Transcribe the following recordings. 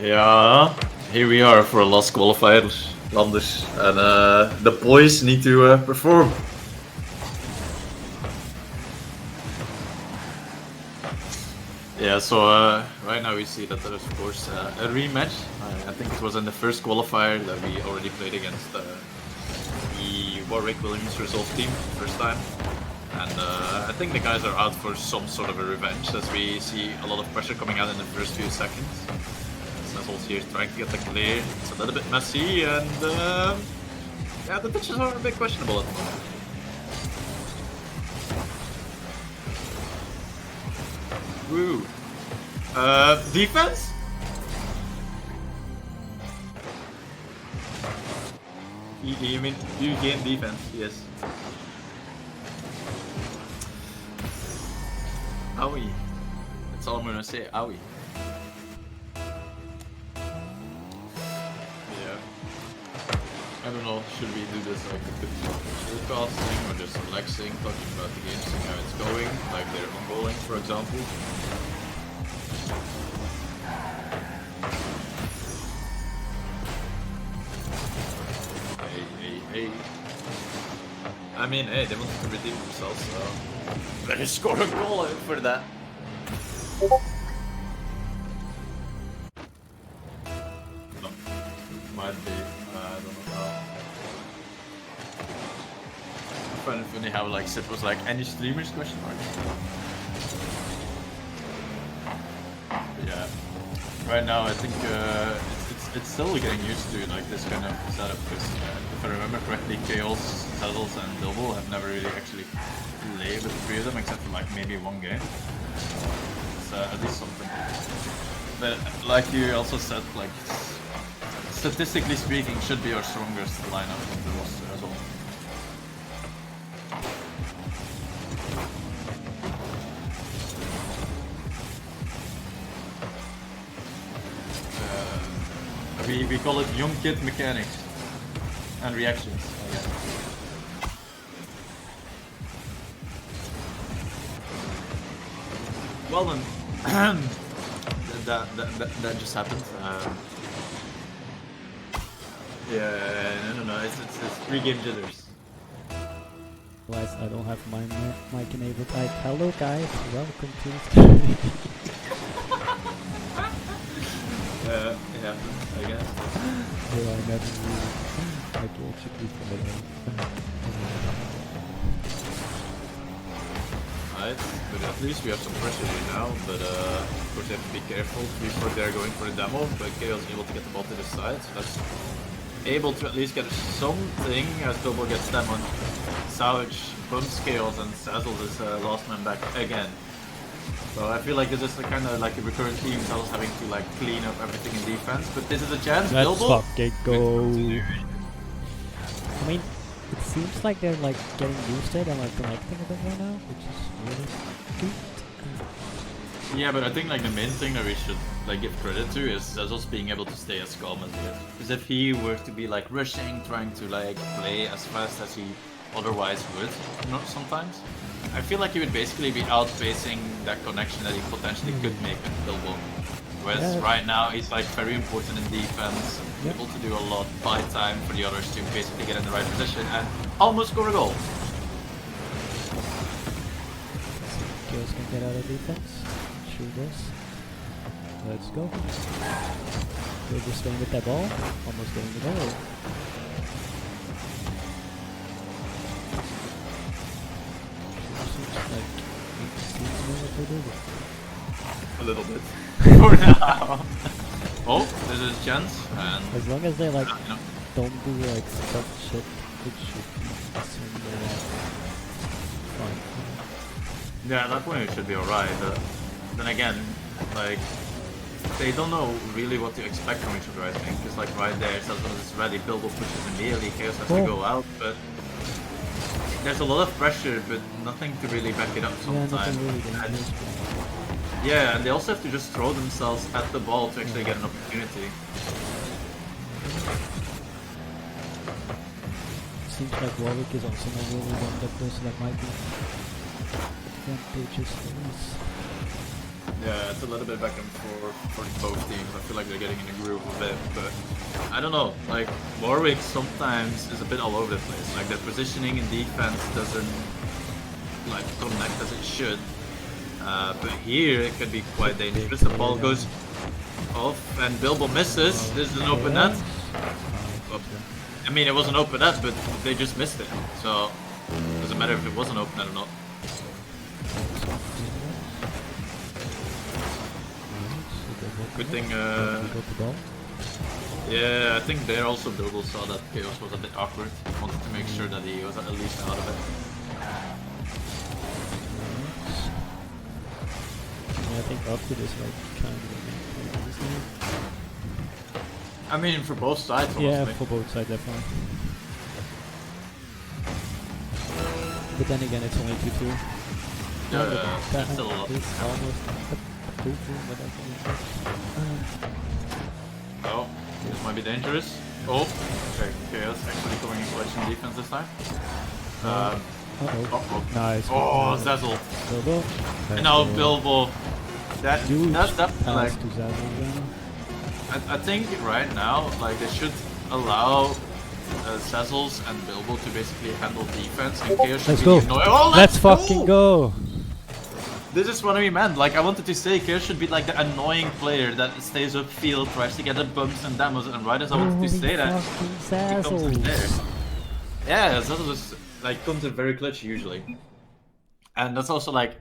Yeah, here we are for a last qualifier, Landers, and the boys need to perform. Yeah, so right now we see that there is of course a rematch. I think it was in the first qualifier that we already played against the Warwick Williams Resolve team first time. And I think the guys are out for some sort of a revenge, as we see a lot of pressure coming out in the first few seconds. Sazzle's here trying to get the clear. It's a little bit messy, and yeah, the pitches are a bit questionable at the moment. Woo. Defense? You mean UGent defense? Yes. Owie. That's all I'm gonna say. Owie. Yeah. I don't know. Should we do this like a casting or just relaxing, talking about the game, seeing how it's going, like their own goaling, for example? Hey. I mean, hey, they wanted to redeem themselves, so better score a goal for that. No. Might be. I don't know how. I find it funny how like Sid was like, any streamers, question mark? Yeah. Right now I think it's still getting used to like this kind of setup, because if I remember correctly, Chaos, Saddles and Double have never really actually played with the three of them except for like maybe one game. It's at least something. But like you also said, like statistically speaking, should be our strongest lineup on the roster as well. We call it young kid mechanics and reactions, I guess. Well then, that just happened. Yeah, no, it's pre-game jitters. Otherwise, I don't have my mic enabled. Like, hello guys, welcome to the stream. It happens, I guess. Yeah, I never really. I can actually play Alright, but at least we have some pressure here now, but of course they have to be careful before they're going for the demo, but Chaos is able to get the ball to the side, so that's able to at least get something as Double gets them on. Savage bumps Chaos and Sazzle is last man back again. So I feel like this is kind of like a recurrent theme, Sazzle's having to like clean up everything in defense, but this is a chance. Let's Double. fucking go. I mean, it seems like they're like getting used to it and like connecting a bit more now, which is really good. Yeah, but I think like the main thing that we should like give credit to is Sazzle's being able to stay as calm as he is. Because if he were to be like rushing, trying to like play as fast as he otherwise would, you know, sometimes, I feel like he would basically be outpacing that connection that he potentially could make with Bilbo. Whereas right now he's like very important in defense, able to do a lot, buy time for the others to basically get in the right position and almost score a goal. Chaos can get out of defense. Shoot this. Let's go. We're just staying with that ball. Almost getting the goal. A little bit. For now. Oh, there's a chance. And as long as they like don't do like stuff shit, it should be fine. Yeah, at that point it should be alright. Then again, like they don't know really what to expect from each other. I think because like right there, Sazzle is ready, Bilbo pushes immediately, Chaos has to go out, but there's a lot of pressure, but nothing to really back it up sometimes. Yeah, and they also have to just throw themselves at the ball to actually get an opportunity. Seems like Warwick is also not really one of those that might be advantageous for us. Yeah, it's a little bit back and forth for both teams. I feel like they're getting in a groove a bit, but I don't know. Like, Warwick sometimes is a bit all over the place. Like, their positioning and defense doesn't like connect as it should. But here it could be quite dangerous. The ball goes off and Bilbo misses. This is an open net. Oh, I mean, it was an open net, but they just missed it. So it doesn't matter if it was an open net or not. Good thing, yeah, I think there also Bilbo saw that Chaos was a bit awkward. Wanted to make sure that he was at least out of it. Yeah, I think after this, like, kind of I mean, for both sides, honestly. yeah, for both sides, definitely. But then again, it's only 2-2. Yeah, that still a lot. is almost a 2-2, but I think Oh, this might be dangerous. Oh, okay, Chaos actually going in collection defense this time. nice. Oh, Zazzle. Bilbo. And now Bilbo. That's definitely like. To Zazzle, I think right now, like, they should allow Zazzles and Bilbo to basically handle defense, and Chaos should Let's be go. annoying. Oh, let's fucking go! This is what I meant. Like, I wanted to say Chaos should be like the annoying player that stays upfield, tries to get the bumps and demos, and right as I wanted to say that, he comes in there. Yeah, Zazzle is like comes in very clutch usually. And that's also like,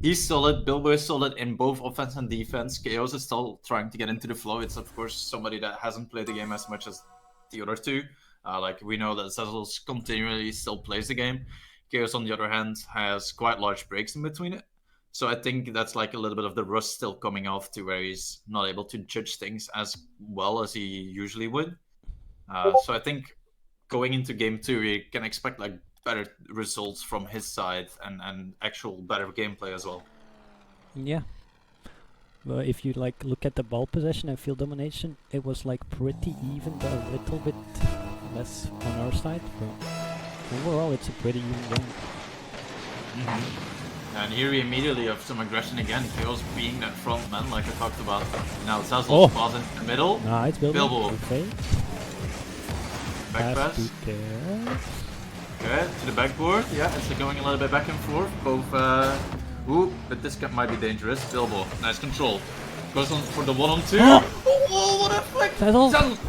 he's solid, Bilbo is solid in both offense and defense. Chaos is still trying to get into the flow. It's of course somebody that hasn't played the game as much as the other two. Like, we know that Zazzle continually still plays the game. Chaos, on the other hand, has quite large breaks in between it. So I think that's like a little bit of the rust still coming off to where he's not able to judge things as well as he usually would. So I think going into game 2, we can expect like better results from his side and actual better gameplay as well. Yeah. Well, if you like look at the ball possession and field domination, it was like pretty even, but a little bit less on our side. But overall, it's a pretty even game. And here we immediately have some aggression again. Chaos being that front man, like I talked about. Now Zazzle's pass in the middle. Nice, Bilbo. Back pass. Good, to the backboard. Yeah, it's going a little bit back and forth. Both, ooh, but this might be dangerous. Bilbo, nice control. Goes on for the 1-on-2. Oh, what a flick!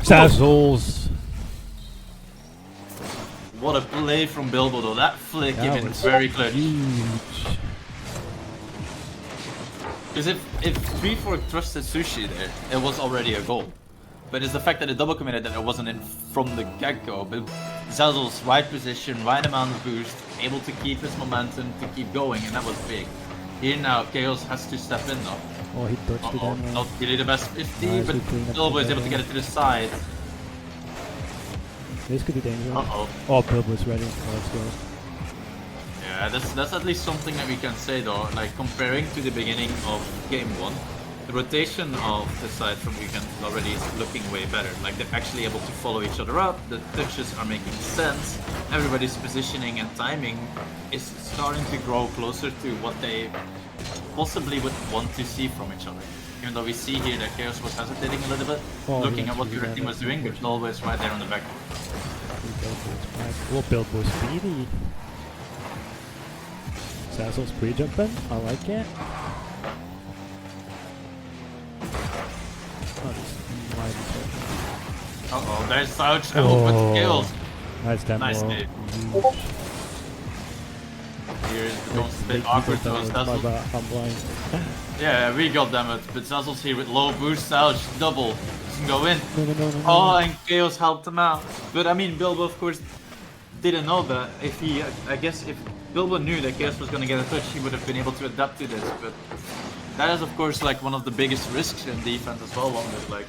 Zazzles! What a play from Bilbo though. That flick came in very clutch. Because if 3-4 trusted Sushi there, it was already a goal. But it's the fact that it double committed that it wasn't in from the get-go. But Zazzle's right position, right amount of boost, able to keep his momentum, to keep going, and that was big. Here now, Chaos has to step in though. Oh, he dodged it anyway. Not really the best 50, but Bilbo is able to get it to the side. This could be dangerous. Oh, Bilbo's ready. Let's go. Yeah, that's at least something that we can say though. Like, comparing to the beginning of game 1, the rotation of the side from UGent already is looking way better. Like, they're actually able to follow each other up, the touches are making sense, everybody's positioning and timing is starting to grow closer to what they possibly would want to see from each other. Even though we see here that Chaos was hesitating a little bit, looking at what the other team was doing, but always right there on the back. Oh, Bilbo's speedy. Zazzle's pre-jumping, I like it. Uh-oh, there's Souch. Oh, but kills. Nice demo. Nice save. Here's becomes a bit awkward to Zazzle. I'm blind. Yeah, we got damage, but Zazzle's here with low boost. Souch, double. Doesn't go in. No. Oh, and Chaos helped him out. But I mean, Bilbo, of course, didn't know that. If he, I guess, if Bilbo knew that Chaos was going to get a touch, he would have been able to adapt to this. But that is, of course, like one of the biggest risks in defense as well. Like,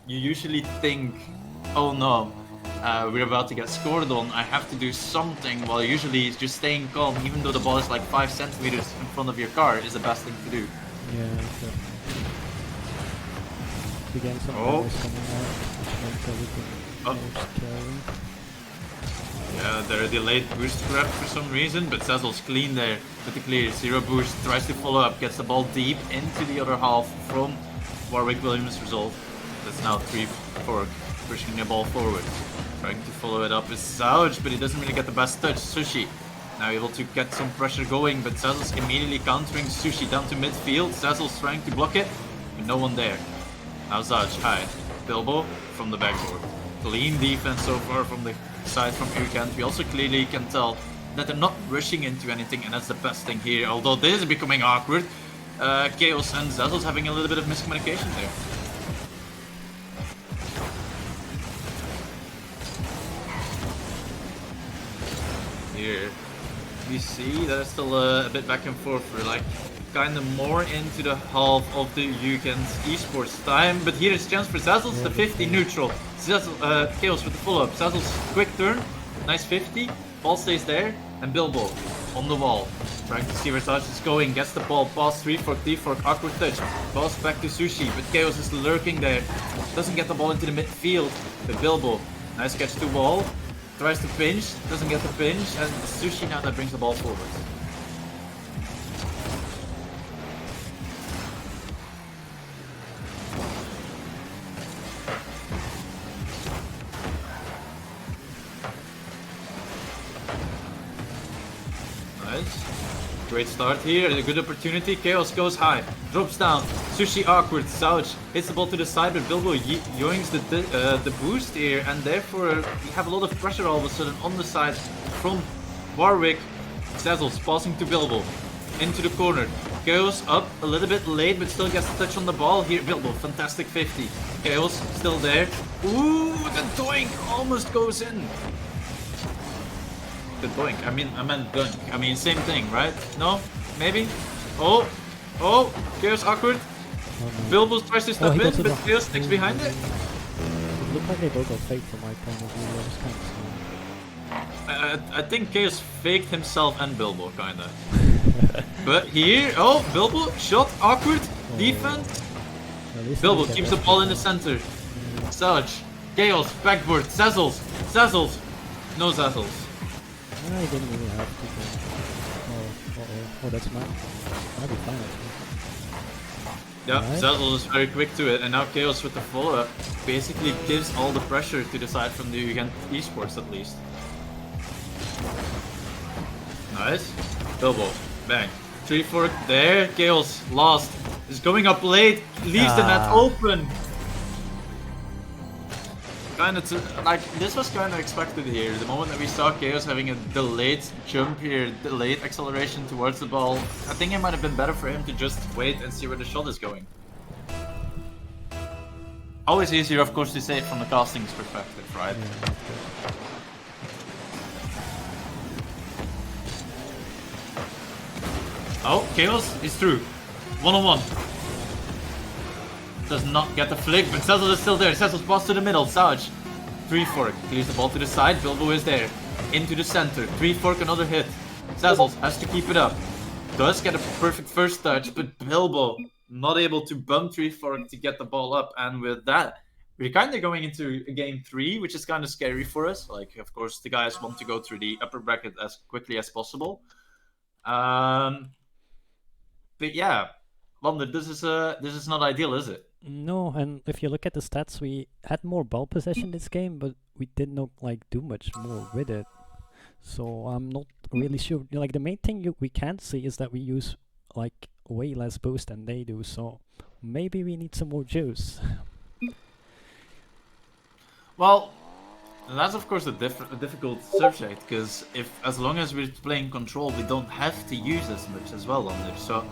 you usually think, oh no, we're about to get scored on, I have to do something, while usually just staying calm, even though the ball is like 5 centimeters in front of your car, is the best thing to do. Yeah, okay. Again, some coming out, which makes everything scary. They're delayed boost grab for some reason, but Zazzle's clean there with the clear. Zero boost, tries to follow up, gets the ball deep into the other half from Warwick Williams Resolve. That's now 3-4, pushing the ball forward. Trying to follow it up with Zouch, but he doesn't really get the best touch. Sushi now able to get some pressure going, but Zazzle's immediately countering Sushi down to midfield. Zazzle's trying to block it, but no one there. Now Zouch high. Bilbo from the backboard. Clean defense so far from the side from UGent. We also clearly can tell that they're not rushing into anything, and that's the best thing here. Although this is becoming awkward. Chaos and Zazzle's having a little bit of miscommunication there. Here we see that it's still a bit back and forth. We're like kind of more into the half of the UGent Esports time, but here is chance for Zazzles, the 50 neutral. Chaos with the follow-up. Zazzles quick turn, nice 50, ball stays there, and Bilbo on the wall. Trying to see where Zazzles is going, gets the ball, pass 3-fork, D-fork, awkward touch, pass back to Sushi, but Chaos is lurking there. Doesn't get the ball into the midfield, but Bilbo, nice catch to wall, tries to pinch, doesn't get the pinch, and Sushi now that brings the ball forward. Great start here, a good opportunity. Chaos goes high, drops down. Sushi awkward, Zouch hits the ball to the side, but Bilbo yoinks the boost here, and therefore we have a lot of pressure all of a sudden on the side from Warwick. Zazzles passing to Bilbo into the corner. Chaos up a little bit late, but still gets the touch on the ball here. Bilbo, fantastic 50. Chaos still there. Ooh, the doink almost goes in. The doink. I meant dunk. I mean, same thing, right? No? Maybe? Oh! Oh! Chaos awkward. Bilbo tries to step in, but Chaos sticks behind it. It looked like they both got faked from my point of view. That was kind of I think Chaos faked himself and Bilbo, kinda. But here, oh, Bilbo, shot, awkward, defense. Bilbo keeps the ball in the center. Zouch, Chaos, backboard, Zazzles, Zazzles. No Zazzles. I didn't really have to. Oh, that's mine. Might be fine actually. Yeah, Right. Zazzle is very quick to it, and now Chaos with the follow-up basically gives all the pressure to the side from the UGent Esports at least. Nice. Bilbo, bang. 3-fork there, Chaos lost. Is going up late, leaves the net open. Kinda like, this was kinda expected here. The moment that we saw Chaos having a delayed jump here, delayed acceleration towards the ball, I think it might have been better for him to just wait and see where the shot is going. Always easier, of course, to say it from the casting's perspective, right? Oh, Chaos is through. 1-on-1. Does not get the flick, but Zazzle is still there. Zazzle's pass to the middle. Zouch. 3-fork. Clears the ball to the side. Bilbo is there. Into the center. 3-fork, another hit. Zazzle has to keep it up. Does get a perfect first touch, but Bilbo not able to bump 3-fork to get the ball up. And with that, we're kind of going into game 3, which is kind of scary for us. Like, of course, the guys want to go through the upper bracket as quickly as possible. But yeah, London, this is not ideal, is it? No, and if you look at the stats, we had more ball possession this game, but we did not do much more with it. So I'm not really sure. Like, the main thing we can see is that we use like way less boost than they do. So maybe we need some more juice. Well, that's of course a difficult subject, because as long as we're playing control, we don't have to use as much as well on there. So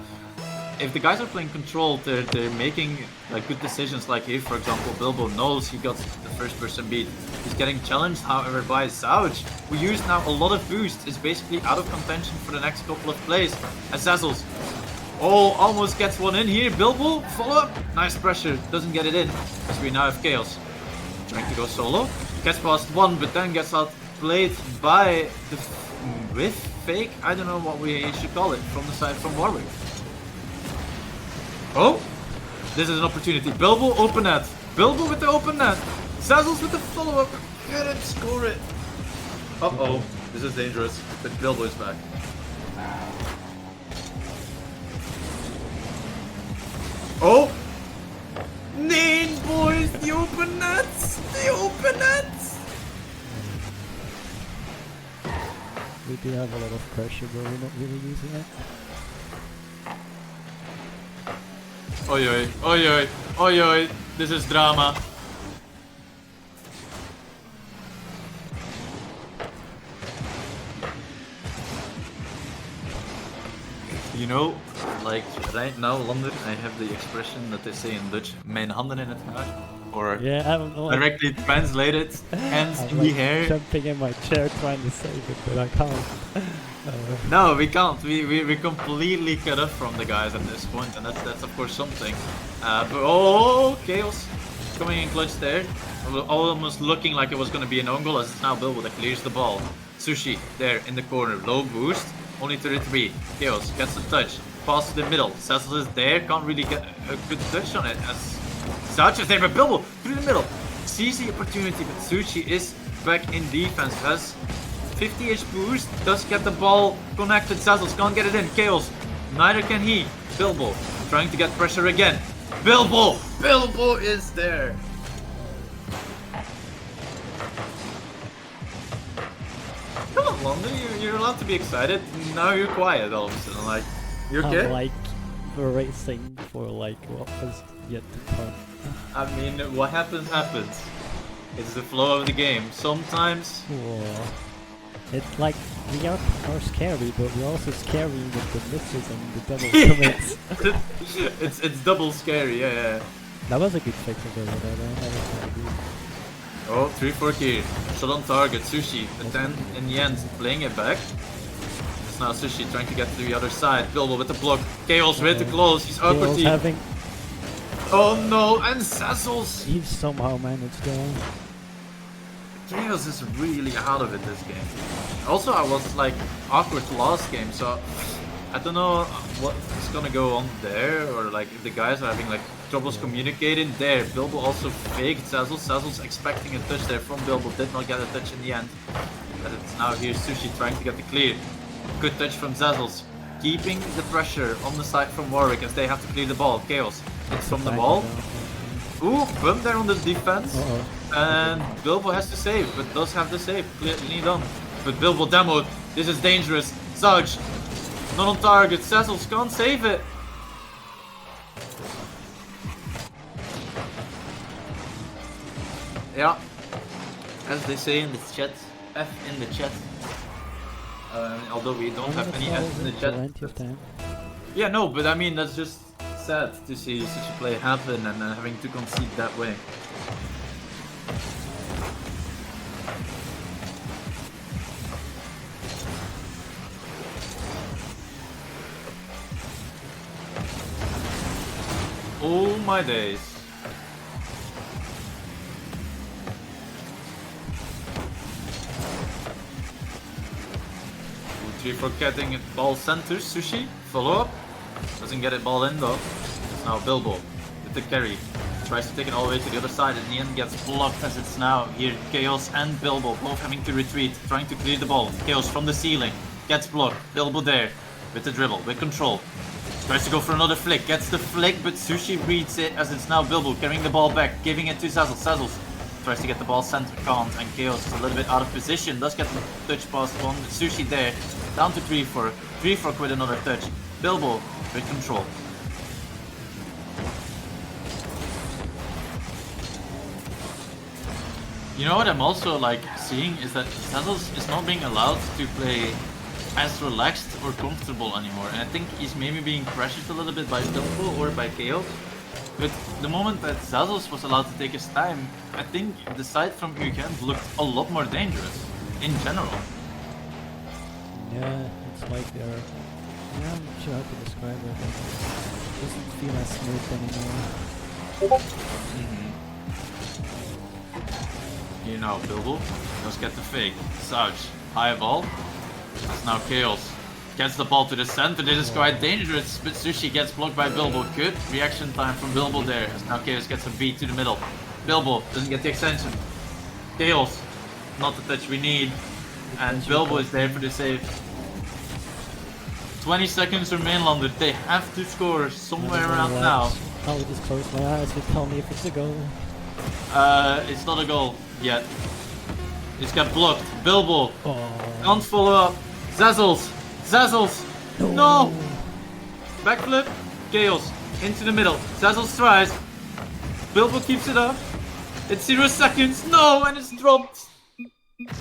if the guys are playing control, they're making like good decisions. Like here, for example, Bilbo knows he got the first person beat. He's getting challenged, however, by Zouch, who used now a lot of boost, is basically out of contention for the next couple of plays. And Zazzles, oh, almost gets one in here. Bilbo, follow up, nice pressure, doesn't get it in, as we now have Chaos trying to go solo. Gets past one, but then gets outplayed by the whiff fake. I don't know what we should call it from the side from Warwick. Oh, this is an opportunity. Bilbo, open net. Bilbo with the open net. Zazzles with the follow-up. Couldn't score it. Uh-oh, this is dangerous, but Bilbo is back. Oh! Neen, boys! The open nets! The open nets! We do have a lot of pressure, but we're not really using it. Oi oi, oi oi, oi oi, this is drama. You know, like right now, London, I have the expression that they say in Dutch, mijn handen in het haar, or Yeah, I don't know. directly translated, hands I'm in like the hair. jumping in my chair trying to save it, but I can't. No, we can't. We completely cut off from the guys at this point, and that's of course something. But oh, chaos coming in clutch there, almost looking like it was going to be an own goal as it's now Bilbo that clears the ball. Sushi there in the corner, low boost, only 33. Chaos gets the touch, pass to the middle. Cecil is there, can't really get a good touch on it as Such is there, but Bilbo through the middle sees the opportunity, but Sushi is back in defense. Has 50-ish boost, does get the ball connected. Cecil can't get it in. Chaos, neither can he. Bilbo trying to get pressure again. Bilbo is there. Come on, London, you're allowed to be excited. Now you're quiet all of a sudden. Like, you okay? I'm like racing for like what was yet to come. I mean, what happens, happens. It's the flow of the game. Sometimes... Whoa. It's like, we are scary, but we're also scary with the misses and the double commits. it's double scary, yeah. That was a good fix of it, I don't know. Oh, 3-4 here. Shot on target, Sushi. But then, in the end, playing it back. It's now Sushi trying to get to the other side. Bilbo with the block. Chaos with the close. He's awkward. Having... Oh no, and Cecil's! He's somehow managed to... Chaos is really out of it this game. Also, I was like awkward last game, so I don't know what's gonna go on there, or like if the guys are having like troubles communicating there. Bilbo also faked Cecil. Cecil's expecting a touch there from Bilbo, did not get a touch in the end. But it's now here Sushi trying to get the clear. Good touch from Cecil's, keeping the pressure on the side from Warwick as they have to clear the ball. Chaos, it's from the ball. Ooh, bump there on the defense. And Bilbo has to save, but does have the save. Clearly done. But Bilbo demoed. This is dangerous. Sarge, not on target. Cecil can't save it. Yeah, as they say in the chat, F in the chat. Although we don't have any F in the chat. Yeah, no, but I mean that's just sad to see such a play happen and having to concede that way. Oh my days. For getting it ball center, Sushi, follow up, doesn't get it ball in though. It's now Bilbo with the carry, tries to take it all the way to the other side, in the end gets blocked as it's now here Chaos and Bilbo both having to retreat, trying to clear the ball. Chaos from the ceiling, gets blocked, Bilbo there with the dribble, with control, tries to go for another flick, gets the flick, but Sushi reads it as it's now Bilbo carrying the ball back, giving it to Cecil. Cecil tries to get the ball center, can't, and Chaos is a little bit out of position, does get the touch past one, Sushi there, down to 3-4, 3-4 with another touch, Bilbo with control. You know what I'm also like seeing is that Cecil is not being allowed to play as relaxed or comfortable anymore, and I think he's maybe being pressured a little bit by Bilbo or by Chaos. But the moment that Cecil was allowed to take his time, I think the side from UGent looked a lot more dangerous, in general. Yeah, it's like they're... Yeah, I'm not sure how to describe it, but it doesn't feel as smooth anymore. Here now, Bilbo does get the fake. Sarge, high ball. It's now Chaos. Gets the ball to the center, this is quite dangerous, but Sushi gets blocked by Bilbo. Good reaction time from Bilbo there, as now Chaos gets a beat to the middle. Bilbo doesn't get the extension. Chaos, not the touch we need. And pressure Bilbo is goes there in. for the save. 20 seconds remain, Lander. They have to score somewhere around now. I'll just close my eyes and tell me if it's a goal. It's not a goal yet. It's got blocked. Bilbo Oh. can't follow up. Zazzles. Zazzles. No. Backflip. Chaos. Into the middle. Zazzles tries. Bilbo keeps it up. It's 0 seconds. No, and it's dropped.